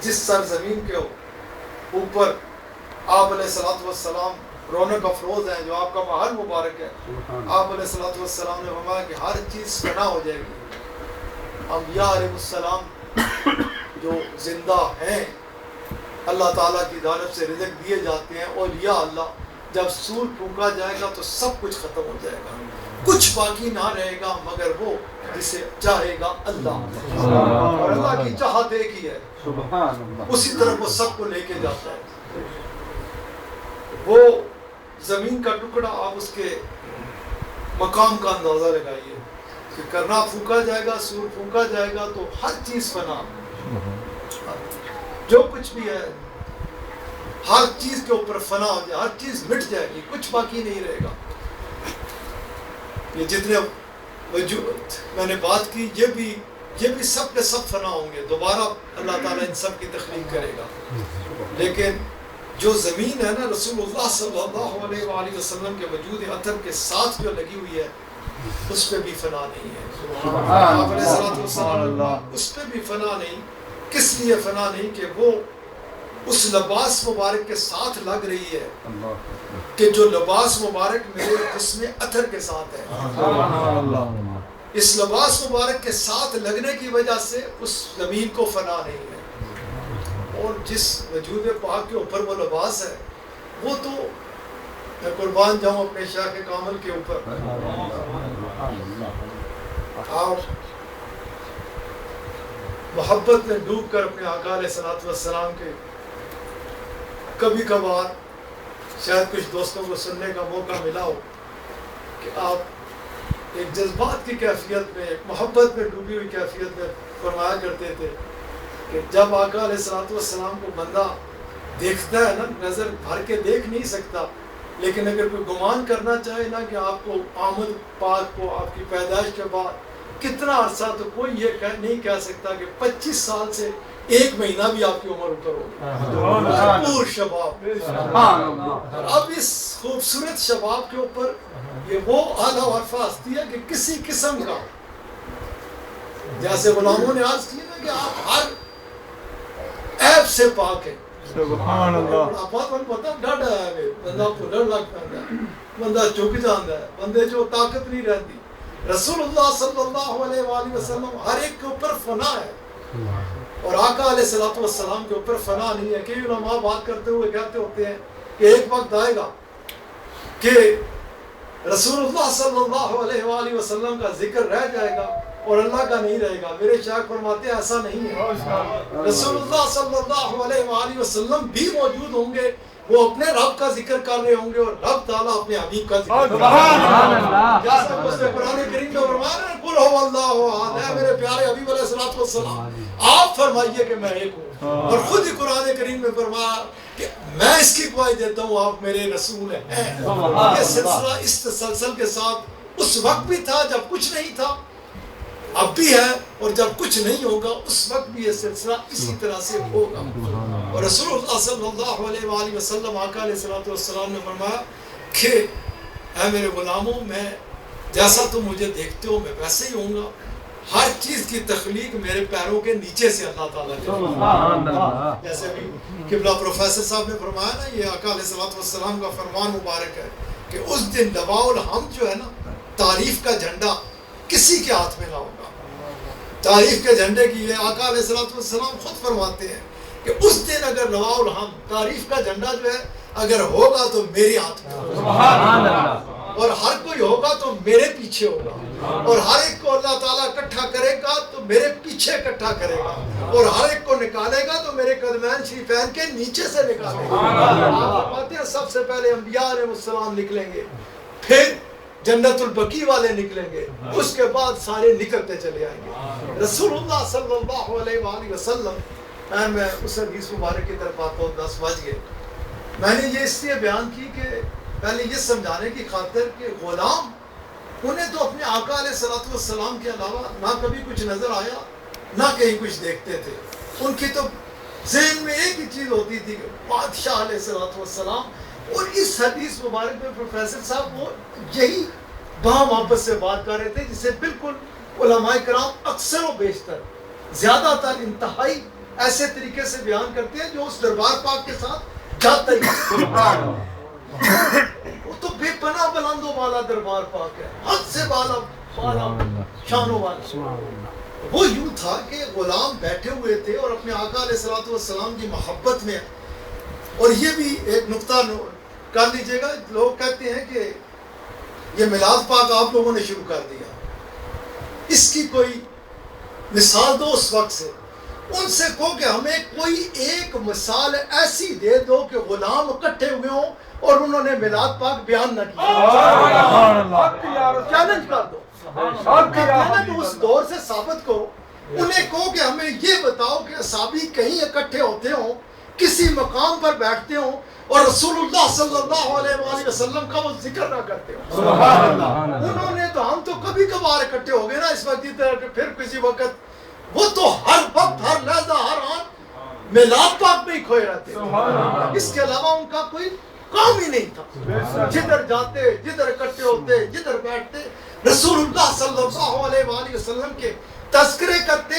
جس سرزمین کے اوپر آپ علیہ الصلوۃ والسلام رونق افروز ہیں، جو آپ کا محل مبارک ہے، آپ علیہ الصلوۃ والسلام نے فرمایا کہ ہر چیز فنا ہو جائے گی۔ انبیاء علیہ السلام جو زندہ ہیں، اللہ تعالیٰ کی جانب سے رزق دیے جاتے ہیں، اولیاء اللہ، جب سور پھونکا جائے گا تو سب کچھ ختم ہو جائے گا، کچھ باقی نہ رہے گا مگر وہ جسے چاہے گا اللہ، اور اللہ کی چاہت ایک ہی ہے، اسی طرح وہ سب کو لے کے جاتا ہے۔ وہ زمین کا ٹکڑا، آپ اس کے مقام کا اندازہ لگائیے کہ کرنا پھونکا جائے گا، سور پھونکا جائے گا تو ہر چیز فنا، جو کچھ بھی ہے ہر چیز کے اوپر فنا ہو جائے، ہر چیز مٹ جائے گی، کچھ باقی نہیں رہے گا۔ یہ جتنے وجود میں نے بات کی، یہ بھی سب کے سب فنا ہوں گے، دوبارہ اللہ تعالیٰ ان سب کی تخلیق کرے گا۔ لیکن جو زمین ہے نا، رسول اللہ صلی اللہ علیہ وآلہ وسلم کے وجود اطہر کے ساتھ جو لگی ہوئی ہے، اس پہ بھی فنا نہیں ہے۔ آپ علیہ الصلوۃ والسلام اس پہ بھی فنا نہیں۔ کس لیے فنا نہیں؟ کہ وہ اس لباس مبارک کے ساتھ لگ رہی ہے کہ جو لباس مبارک میرے جسم اطہر کے ساتھ ہے، اس لباس مبارک کے ساتھ لگنے کی وجہ سے اس زمین کو فنا نہیں ہے۔ اور جس وجود پاک کے اوپر وہ لباس ہے، وہ تو میں قربان جاؤں اپنے شیخ کامل کے اوپر، آپ محبت میں ڈوب کر اپنے آقا علیہ الصلوۃ والسلام کے کبھی کبھار شاید کچھ دوستوں کو سننے کا موقع ملا ہو کہ آپ ایک جذبات کی کیفیت میں، ایک محبت میں ڈوبی ہوئی کیفیت میں فرمایا کرتے تھے کہ جب آقا علیہ الصلوۃ والسلام کو بندہ دیکھتا ہے نا، نظر بھر کے دیکھ نہیں سکتا، لیکن اگر کوئی گمان کرنا چاہے نا کہ آپ کو آمد پاک کو، آپ کی پیدائش کے بعد کتنا عرصہ، تو کوئی یہ نہیں کہہ سکتا کہ 25 سال سے 1 مہینہ بھی آپ کی عمر اوپر ہوگی، پور شباب۔ اب اس خوبصورت شباب کے اوپر یہ وہ اعلیٰ وارفہ ہستی ہے کہ کسی قسم کا، جیسے غلاموں نے عرض کی نا کہ آپ ہر عیب سے پاک ہیں۔ سبحان اللہ۔ آپ پتہ ڈر ہے، بندہ کو ڈر لگ پڑتا ہے، بندہ چک جاتا ہے، بندے جو طاقت نہیں رہتی۔ رسول اللہ صلی اللہ علیہ وآلہ وسلم ہر ایک کے اوپر فنا ہے، اور آقا علیہ الصلوۃ والسلام کے اوپر فنا نہیں ہے۔ کہ علماء بات کرتے ہوئے کہتے ہوتے ہیں کہ ایک وقت آئے گا کہ رسول اللہ صلی اللہ علیہ وآلہ وسلم کا ذکر رہ جائے گا اور اللہ کا نہیں رہے گا۔ میرے شیخ فرماتے ہیں ایسا نہیں ہے، رسول اللہ صلی اللہ علیہ وآلہ وسلم بھی موجود ہوں گے، وہ اپنے رب کا ذکر کر رہے ہوں گے اور رب تعالیٰ اپنے حبیب کا ذکر کر رہے ہوں گے۔ جیسا کہ اس نے قرآن کریم میں فرمایا نا، قل هو اللہ احد، اے میرے پیارے حبیب علیہ الصلوۃ والسلام آپ فرمائیے کہ میں ایک ہوں، اور خود ہی قرآن کریم میں فرمایا کہ میں اس کی گواہی دیتا ہوں آپ میرے رسول ہیں۔ یہ سلسلہ اس تسلسل کے ساتھ اس وقت بھی تھا جب کچھ نہیں تھا، اب بھی ہے، اور جب کچھ نہیں ہوگا اس وقت بھی یہ سلسلہ اسی طرح سے ہوگا۔ اور رسول اللہ صلی اللہ علیہ وآلہ وسلم آقا علیہ الصلوۃ والسلام نے فرمایا کہ اے میرے غلاموں، میں جیسا تم مجھے دیکھتے ہو میں ویسے ہی ہوں گا۔ ہر چیز کی تخلیق میرے پیروں کے نیچے سے اللہ تعالیٰ نے، جیسے بھی قبلہ پروفیسر صاحب نے فرمایا نا، یہ آقا علیہ الصلوۃ والسلام کا فرمان مبارک ہے کہ اس دن لواء الحمد جو ہے نا، تعریف کا جھنڈا کسی کے ہاتھ میں نہ ہوگا۔ تعریف کے جھنڈے کی یہ آقا علیہ الصلوۃ والسلام خود فرماتے ہیں کہ اس دن اگر لواء الحمد، تعریف کا جھنڈا جو ہے اگر ہوگا تو میرے ہاتھ میں ہوگا، اور ہر کوئی ہوگا تو میرے پیچھے ہوگا، اور ہر ایک کو اللہ تعالیٰ اکٹھا کرے گا تو میرے پیچھے اکٹھا کرے گا، اور ہر ایک کو نکالے گا تو میرے قدمین شریفین کے نیچے سے نکالے گا۔ آپ فرماتے ہیں سب سے پہلے انبیاء علیہ السلام نکلیں گے، پھر جنت البقیع والے نکلیں گے، اس کے بعد سارے نکلتے چلے آئیں گے۔ رسول اللہ صلی اللہ علیہ وآلہ وسلم، میں اس حدیث مبارک کی طرف آتا ہوں، 10 بج گئے۔ میں نے یہ اس لیے بیان کی کہ پہلے یہ سمجھانے کی خاطر کہ غلام، انہیں تو اپنے آقا علیہ الصلوۃ والسلام کے علاوہ نہ کبھی کچھ نظر آیا، نہ کہیں کچھ دیکھتے تھے۔ ان کی تو ذہن میں ایک ہی چیز ہوتی تھی کہ بادشاہ علیہ الصلوۃ والسلام، اور اس حدیث مبارک میں پروفیسر صاحب وہ یہی باہم آپس سے بات کر رہے تھے، جسے بالکل علماء کرام اکثر و بیشتر، زیادہ تر، انتہائی ایسے طریقے سے بیان کرتے ہیں جو اس دربار پاک کے ساتھ جاتا ہی وہ تو بے پناہ بلند و بالا دربار پاک ہے، حد سے بالا شانوں والا۔ وہ یوں تھا کہ غلام بیٹھے ہوئے تھے اور اپنے آقا علیہ الصلوۃ والسلام کی محبت میں، اور یہ بھی ایک نقطہ کر لیجئے گا، لوگ کہتے ہیں کہ یہ میلاد پاک آپ لوگوں نے شروع کر دیا، اس کی کوئی مثال دو اس وقت سے، ان سے کہو کہ ہمیں کوئی ایک مثال ایسی دے دو کہ غلام اکٹھے ہوئے ہوں اور انہوں نے میلاد پاک بیان نہ کیا، چیلنج کر دو، اس دور سے ثابت کرو، انہیں کہو کہ ہمیں یہ بتاؤ کہ اصحابی کہیں اکٹھے ہوتے ہوں، کسی مقام پر بیٹھتے ہوں اور رسول اللہ صلی اللہ علیہ وآلہ وسلم کا وہ ذکر نہ کرتے ہوں۔ انہوں نے تو، ہم تو کبھی کبھار اکٹھے ہو گئے نا اس وقت، پھر کسی وقت، وہ تو ہر وقت، ہر لحظہ، ہر آن میلاد پاک میں ہی کھوئے رہتے، اس کے علاوہ ان کا کوئی کام ہی نہیں تھا، جدھر جاتے، جدھر اکٹھے ہوتے، جدھر بیٹھتے، رسول اللہ صلی اللہ علیہ وآلہ وسلم کے تذکرے کرتے،